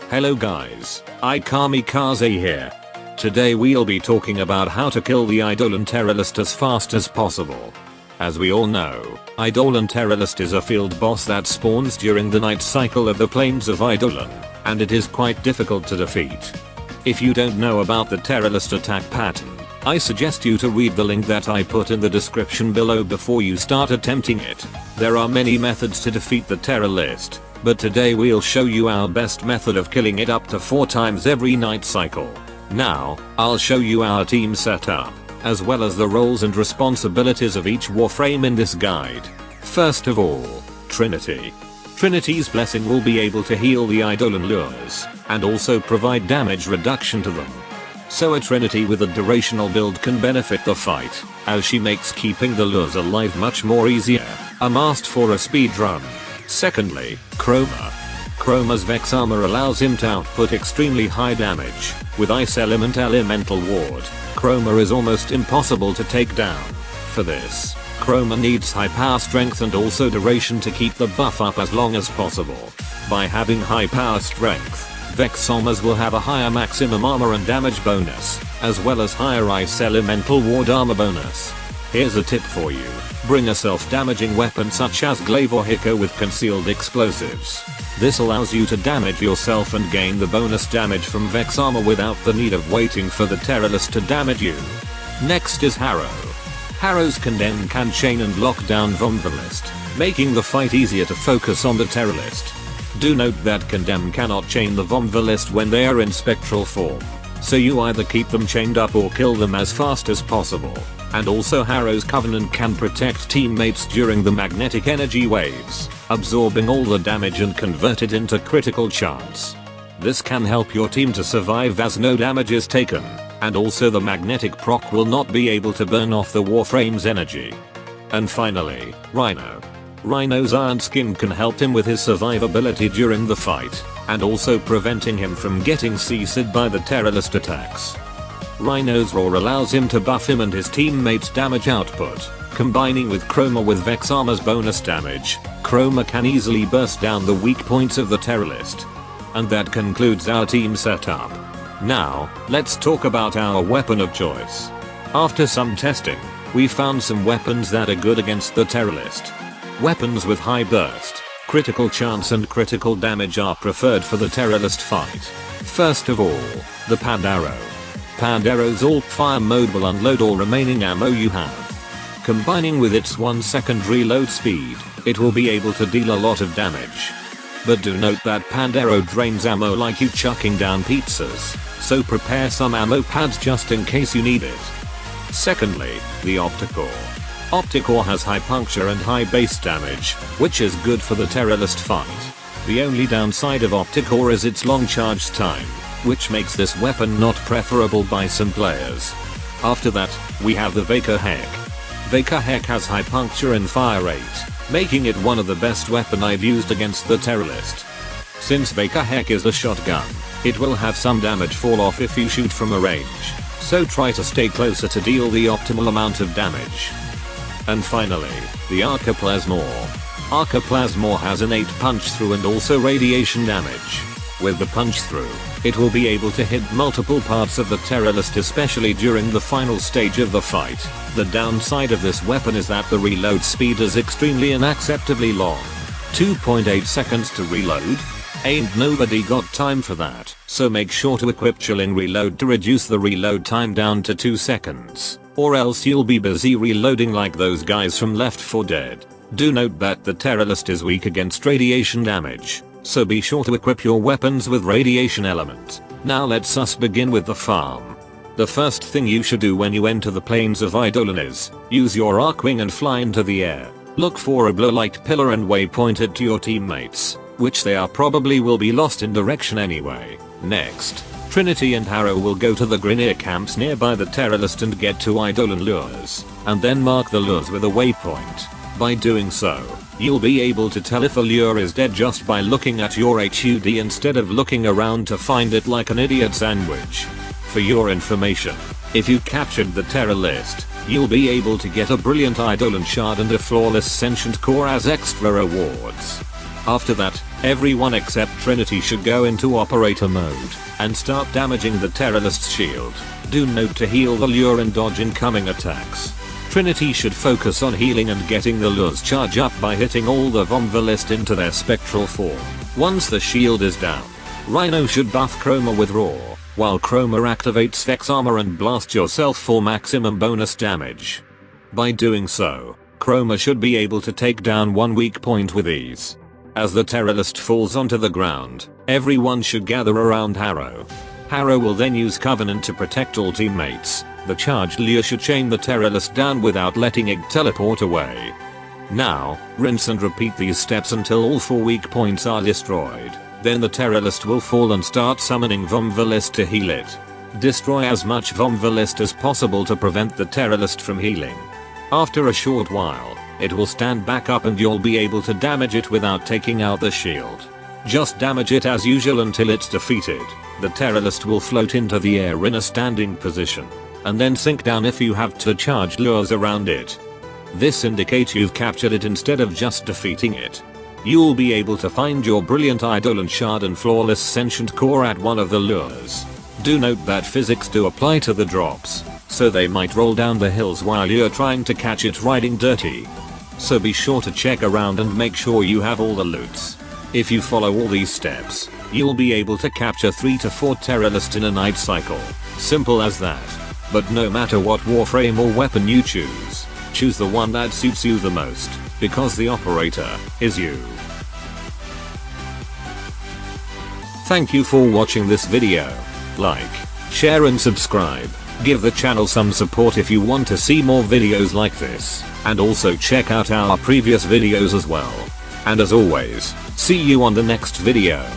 Hello guys, iKamikaze here. Today we'll be talking about how to kill the Eidolon Terrorist as fast as possible. As we all know, Eidolon Terrorist is a field boss that spawns during the night cycle of the plains of Eidolon, and it is quite difficult to defeat. If you don't know about the Terrorist attack pattern, I suggest you to read the link that I put in the description below before you start attempting it. There are many methods to defeat the Terrorist, but today we'll show you our best method of killing it up to 4 times every night cycle. Now, I'll show you our team setup, as well as the roles and responsibilities of each warframe in this guide. First of all, Trinity. Trinity's blessing will be able to heal the Eidolon lures, and also provide damage reduction to them. So a Trinity with a durational build can benefit the fight, as she makes keeping the lures alive much more easier, a must for a speedrun. Secondly, Chroma. Chroma's Vex armor allows him to output extremely high damage. With Ice Elemental Ward, Chroma is almost impossible to take down. For this, Chroma needs high power strength and also duration to keep the buff up as long as possible. By having high power strength, Vex armors will have a higher maximum armor and damage bonus, as well as higher Ice Elemental Ward armor bonus. Here's a tip for you. Bring a self-damaging weapon such as Glaive or Hiko with concealed explosives. This allows you to damage yourself and gain the bonus damage from Vex armor without the need of waiting for the Terrorist to damage you. Next is Harrow. Harrow's Condemn can chain and lock down Vomvelist, making the fight easier to focus on the Terrorist. Do note that Condemn cannot chain the Vomvelist when they are in spectral form, so you either keep them chained up or kill them as fast as possible. And also Harrow's Covenant can protect teammates during the magnetic energy waves, absorbing all the damage and convert it into critical chance. This can help your team to survive as no damage is taken, and also the magnetic proc will not be able to burn off the warframe's energy. And finally, Rhino. Rhino's iron skin can help him with his survivability during the fight, and also preventing him from getting seasied by the Terrorist attacks. Rhino's roar allows him to buff him and his teammates' damage output. Combining with Chroma with Vex armor's bonus damage, Chroma can easily burst down the weak points of the Terrorist. And that concludes our team setup. Now, let's talk about our weapon of choice. After some testing, we found some weapons that are good against the Terrorist. Weapons with high burst, critical chance and critical damage are preferred for the Terrorist fight. First of all, the Pandaro. Pandaro's AWP fire mode will unload all remaining ammo you have. Combining with its 1-second reload speed, it will be able to deal a lot of damage. But do note that Pandaro drains ammo like you chucking down pizzas, so prepare some ammo pads just in case you need it. Secondly, the Opticore. Opticore has high puncture and high base damage, which is good for the Terrorist fight. The only downside of Opticore is its long charge time, which makes this weapon not preferable by some players. After that, we have the Veka Heck. Veka Heck has high puncture and fire rate, making it one of the best weapon I've used against the Terrorist. Since Veka Heck is a shotgun, it will have some damage fall off if you shoot from a range, so try to stay closer to deal the optimal amount of damage. And finally, the Arcaplasmor. Arcaplasmor has an 8 punch through and also radiation damage. With the punch through, it will be able to hit multiple parts of the Terrorist, especially during the final stage of the fight. The downside of this weapon is that the reload speed is extremely unacceptably long. 2.8 seconds to reload? Ain't nobody got time for that, so make sure to equip Chilling Reload to reduce the reload time down to 2 seconds, or else you'll be busy reloading like those guys from Left 4 Dead. Do note that the Terrorist is weak against radiation damage, so be sure to equip your weapons with radiation element. Now let's us begin with the farm. The first thing you should do when you enter the plains of Eidolon is use your Archwing and fly into the air. Look for a blue light pillar and waypoint it to your teammates, which they are probably will be lost in direction anyway. Next, Trinity and Harrow will go to the Grineer camps nearby the Terrorist and get to Eidolon lures, and then mark the lures with a waypoint. By doing so, you'll be able to tell if a lure is dead just by looking at your HUD instead of looking around to find it like an idiot sandwich. For your information, if you captured the Terrorist, you'll be able to get a brilliant Eidolon shard and a flawless sentient core as extra rewards. After that, everyone except Trinity should go into operator mode and start damaging the Teralyst shield. Do note to heal the lure and dodge incoming attacks. Trinity should focus on healing and getting the lure's charge up by hitting all the Vomvelist into their spectral form. Once the shield is down, Rhino should buff Chroma with Roar, while Chroma activates Vex Armor and blast yourself for maximum bonus damage. By doing so, Chroma should be able to take down one weak point with ease. As the Teralyst falls onto the ground, everyone should gather around Harrow. Harrow will then use Covenant to protect all teammates. The charged lure should chain the Teralyst down without letting it teleport away. Now, rinse and repeat these steps until all 4 weak points are destroyed. Then the Teralyst will fall and start summoning Vomvelist to heal it. Destroy as much Vomvelist as possible to prevent the Teralyst from healing. After a short while, it will stand back up and you'll be able to damage it without taking out the shield. Just damage it as usual until it's defeated. The Teralyst will float into the air in a standing position, and then sink down if you have 2 charged lures around it. This indicates you've captured it instead of just defeating it. You'll be able to find your brilliant Eidolon Shard and flawless Sentient Core at one of the lures. Do note that physics do apply to the drops, so they might roll down the hills while you're trying to catch it riding dirty. So be sure to check around and make sure you have all the loots. If you follow all these steps, you'll be able to capture 3 to 4 Teralyst in a night cycle. Simple as that. But no matter what warframe or weapon you choose the one that suits you the most, because the operator is you. Thank you for watching this video. Like, share and subscribe. Give the channel some support if you want to see more videos like this, and also check out our previous videos as well. And as always, see you on the next video.